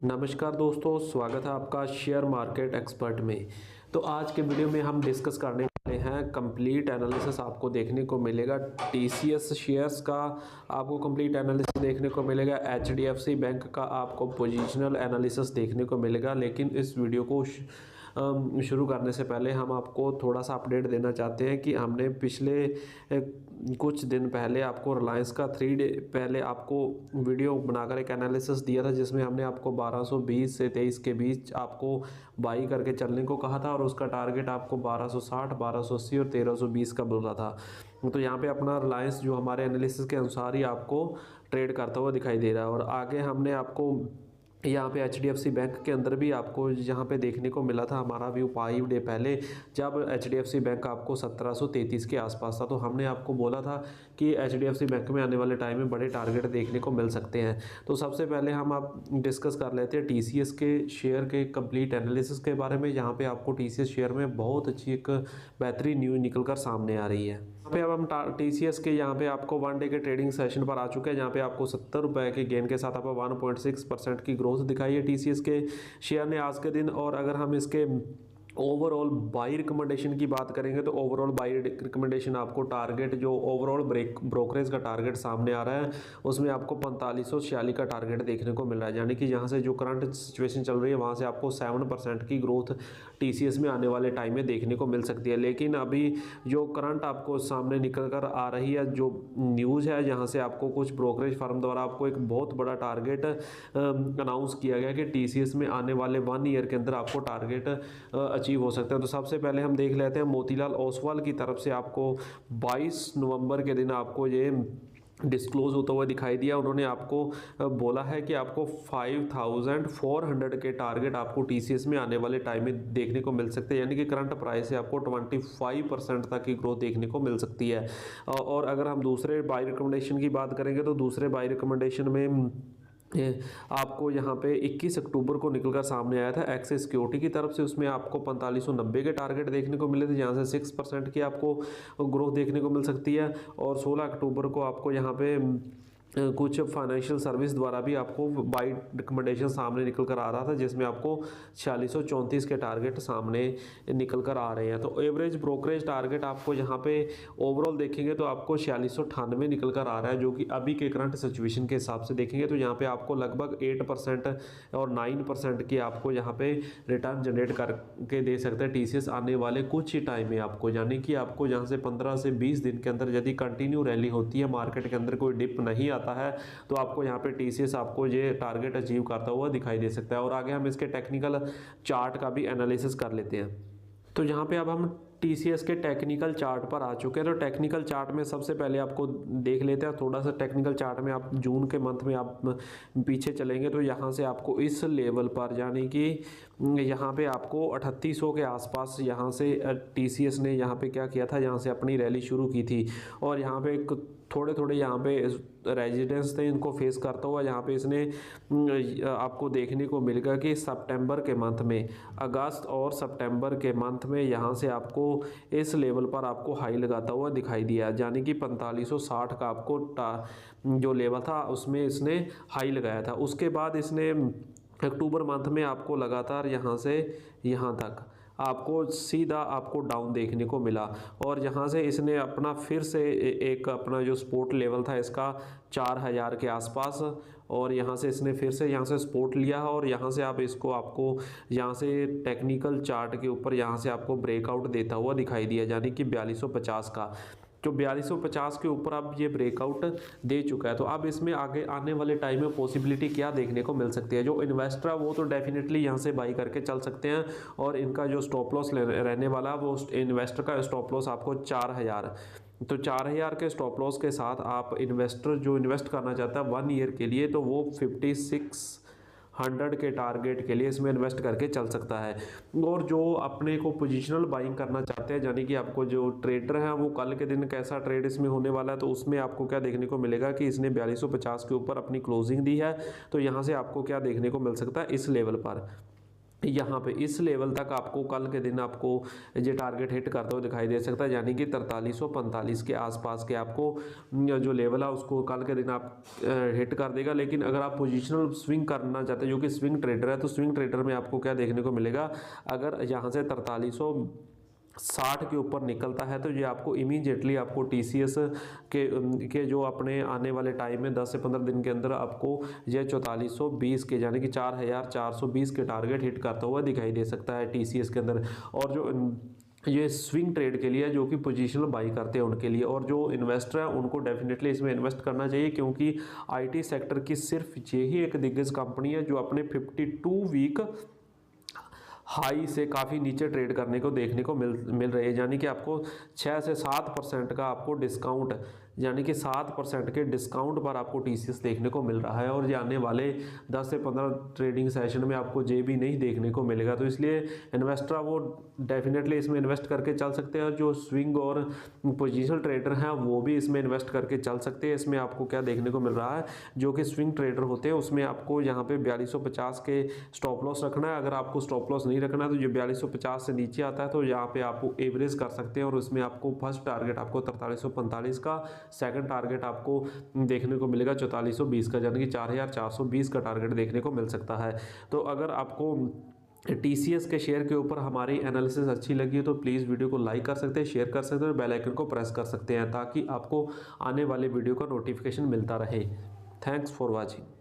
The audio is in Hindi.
नमस्कार दोस्तों, स्वागत है आपका शेयर मार्केट एक्सपर्ट में। तो आज के वीडियो में हम डिस्कस करने वाले हैं कंप्लीट एनालिसिस आपको देखने को मिलेगा टीसीएस शेयर्स का, आपको कंप्लीट एनालिसिस देखने को मिलेगा एचडीएफसी बैंक का, आपको पोजीशनल एनालिसिस देखने को मिलेगा। लेकिन इस वीडियो को शुरू करने से पहले हम आपको थोड़ा सा अपडेट देना चाहते हैं कि हमने पिछले कुछ दिन पहले आपको रिलायंस का 3 डे पहले आपको वीडियो बनाकर एक एनालिसिस दिया था, जिसमें हमने आपको 1220 से 23 के बीच आपको बाई करके चलने को कहा था और उसका टारगेट आपको 1260, 1280 और 1320 का बोला था। तो यहाँ पे अपना रिलायंस जो हमारे एनालिसिस के अनुसार ही आपको ट्रेड करता हुआ दिखाई दे रहा है। और आगे हमने आपको यहाँ पे एचडीएफसी बैंक के अंदर भी आपको यहाँ पे देखने को मिला था हमारा व्यू 5 डे पहले, जब एचडीएफसी बैंक आपको 1733 के आसपास था। तो हमने आपको बोला था कि एचडीएफसी बैंक में आने वाले टाइम में बड़े टारगेट देखने को मिल सकते हैं। तो सबसे पहले हम आप डिस्कस कर लेते हैं टीसीएस के शेयर के कंप्लीट एनालिसिस के बारे में। यहाँ पे आपको टीसीएस शेयर में बहुत अच्छी एक बेहतरीन न्यूज निकल कर सामने आ रही है। यहाँ पे अब हम टीसीएस के यहाँ पे आपको 1 डे के ट्रेडिंग सेशन पर आ चुके हैं, जहाँ पे आपको 70 रुपये के गेन के साथ आपको 1.6% की ग्रोथ दिखाई है टीसीएस के शेयर ने आज के दिन। और अगर हम इसके ओवरऑल बाई रिकमेंडेशन की बात करेंगे तो ओवरऑल बाई रिकमेंडेशन आपको टारगेट जो ओवरऑल ब्रोकरेज का टारगेट सामने आ रहा है उसमें आपको 4546 का टारगेट देखने को मिल रहा है। यानी कि यहाँ से जो करंट सिचुएशन चल रही है वहाँ से आपको 7% की ग्रोथ टीसीएस में आने वाले टाइम में देखने को मिल सकती है। लेकिन अभी जो करंट आपको सामने निकल कर आ रही है जो न्यूज़ है, जहाँ से आपको कुछ ब्रोकरेज फर्म द्वारा आपको एक बहुत बड़ा टारगेट अनाउंस किया गया कि टीसीएस में आने वाले 1 ईयर के अंदर आपको टारगेट अचीव हो सकते हैं। तो सबसे पहले हम देख लेते हैं मोतीलाल ओसवाल की तरफ से आपको 22 नवंबर के दिन आपको ये डिस्क्लोज होता हुआ दिखाई दिया। उन्होंने आपको बोला है कि आपको 5400 के टारगेट आपको टीसीएस में आने वाले टाइम में देखने को मिल सकते हैं। यानी कि करंट प्राइस से आपको 25% तक की ग्रोथ देखने को मिल सकती है। और अगर हम दूसरे बाई रिकमेंडेशन की बात करेंगे तो दूसरे बाई रिकमेंडेशन में आपको यहाँ पे 21 अक्टूबर को निकलकर सामने आया था एक्सिस सिक्योरिटी की तरफ से। उसमें आपको 4590 के टारगेट देखने को मिले थे, जहाँ से 6% की आपको ग्रोथ देखने को मिल सकती है। और 16 अक्टूबर को आपको यहाँ पे कुछ फाइनेंशियल सर्विस द्वारा भी आपको बाई रिकमेंडेशन सामने निकल कर आ रहा था, जिसमें आपको 4634 के टारगेट सामने निकल कर आ रहे हैं। तो एवरेज ब्रोकरेज टारगेट आपको यहाँ पे ओवरऑल देखेंगे तो आपको 4698 निकल कर आ रहा है, जो कि अभी के करंट सिचुएशन के हिसाब से देखेंगे तो यहाँ पे आपको लगभग 8% और 9% की आपको यहाँ पे रिटर्न जनरेट करके दे सकते हैं टीसीएस आने वाले कुछ ही टाइम में आपको। यानी कि आपको यहाँ से 15 से 20 दिन के अंदर यदि कंटिन्यू रैली होती है, मार्केट के अंदर कोई डिप नहीं आता है, तो आपको यहाँ पे टीसीएस आपको ये टारगेट अचीव करता हुआ दिखाई दे सकता है। और आगे हम इसके टेक्निकल चार्ट का भी एनालिसिस कर लेते हैं। तो यहाँ पे अब हम टीसीएस के टेक्निकल चार्ट पर आ चुके हैं। तो टेक्निकल चार्ट में सबसे पहले आपको देख लेते हैं थोड़ा सा टेक्निकल चार्ट में। आप जून के मंथ में आप पीछे चलेंगे तो यहाँ से आपको इस लेवल पर, यानी कि यहाँ पे आपको 3800 के आसपास यहाँ से टीसीएस ने यहाँ पे क्या किया था, यहाँ से अपनी रैली शुरू की थी। और यहाँ पे थोड़े थोड़े यहाँ पे रेजिडेंस थे, इनको फेस करता हुआ यहाँ पे इसने आपको देखने को मिलेगा कि सितंबर के मंथ में, अगस्त और सितंबर के मंथ में यहाँ से आपको इस लेवल पर आपको हाई लगाता हुआ दिखाई दिया। यानी कि 4560 का आपको जो लेवल था उसमें इसने हाई लगाया था। उसके बाद इसने अक्टूबर मंथ में आपको लगातार यहाँ से यहाँ तक आपको सीधा आपको डाउन देखने को मिला। और यहाँ से इसने अपना फिर से एक अपना जो सपोर्ट लेवल था इसका 4000 के आसपास, और यहाँ से इसने फिर से यहाँ से सपोर्ट लिया है। और यहाँ से आप इसको आपको यहाँ से टेक्निकल चार्ट के ऊपर यहाँ से आपको ब्रेकआउट देता हुआ दिखाई दिया, यानी कि 4250 का, जो 4250 के ऊपर अब ये ब्रेकआउट दे चुका है। तो अब इसमें आगे आने वाले टाइम में पॉसिबिलिटी क्या देखने को मिल सकती है। जो इन्वेस्टर है वो तो डेफिनेटली यहाँ से बाई करके चल सकते हैं, और इनका जो स्टॉप लॉस रहने वाला वो इन्वेस्टर का स्टॉप लॉस आपको 4000। तो 4000 के स्टॉप लॉस के साथ आप इन्वेस्टर जो इन्वेस्ट करना चाहता है 1 ईयर के लिए, तो वो 5600 के टारगेट के लिए इसमें इन्वेस्ट करके चल सकता है। और जो अपने को पोजीशनल बाइंग करना चाहते हैं, यानी कि आपको जो ट्रेडर हैं वो कल के दिन कैसा ट्रेड इसमें होने वाला है, तो उसमें आपको क्या देखने को मिलेगा कि इसने 4250 के ऊपर अपनी क्लोजिंग दी है। तो यहाँ से आपको क्या देखने को मिल सकता है इस लेवल पर, यहाँ पे इस लेवल तक आपको कल के दिन आपको ये टारगेट हिट करते हुए दिखाई दे सकता है, यानी कि 4345 के आसपास के आपको जो लेवल है उसको कल के दिन आप हिट कर देगा। लेकिन अगर आप पोजीशनल स्विंग करना चाहते हैं, जो कि स्विंग ट्रेडर है, तो स्विंग ट्रेडर में आपको क्या देखने को मिलेगा, अगर यहाँ से 4360 के ऊपर निकलता है तो ये आपको इमीडिएटली आपको टीसीएस के जो अपने आने वाले टाइम में 10 से 15 दिन के अंदर आपको ये 4420 के यानी कि 4420 के टारगेट हिट करता हुआ दिखाई दे सकता है टीसीएस के अंदर। और जो ये स्विंग ट्रेड के लिए जो कि पोजीशनल बाई करते हैं उनके लिए, और जो इन्वेस्टर है उनको डेफिनेटली इसमें इन्वेस्ट करना चाहिए, क्योंकि आईटी सेक्टर की सिर्फ यही एक दिग्गज कंपनी है जो अपने 52 वीक हाई से काफ़ी नीचे ट्रेड करने को देखने को मिल रही है, यानी कि आपको 6 से 7% का आपको डिस्काउंट, यानी कि 7% के डिस्काउंट पर आपको टीसीएस देखने को मिल रहा है। और ये आने वाले 10 से 15 ट्रेडिंग सेशन में आपको जे भी नहीं देखने को मिलेगा। तो इसलिए इन्वेस्टर वो डेफिनेटली इसमें इन्वेस्ट करके चल सकते हैं, और जो स्विंग और पोजिशनल ट्रेडर हैं वो भी इसमें इन्वेस्ट करके चल सकते हैं। इसमें आपको क्या देखने को मिल रहा है, जो कि स्विंग ट्रेडर होते हैं उसमें आपको यहाँ पे 4250 के स्टॉप लॉस रखना है। अगर आपको स्टॉप लॉस नहीं रखना है तो जो 4250 से नीचे आता है तो यहाँ पे आपको एवरेज कर सकते हैं, और उसमें आपको फर्स्ट टारगेट आपको 4345 का, सेकंड टारगेट आपको देखने को मिलेगा 4420 का, यानी कि 4420 का टारगेट देखने को मिल सकता है। तो अगर आपको टीसीएस के शेयर के ऊपर हमारी एनालिसिस अच्छी लगी है तो प्लीज़ वीडियो को लाइक कर सकते हैं, शेयर कर सकते हैं और बेल आइकन को प्रेस कर सकते हैं, ताकि आपको आने वाले वीडियो का नोटिफिकेशन मिलता रहे। Thanks for watching.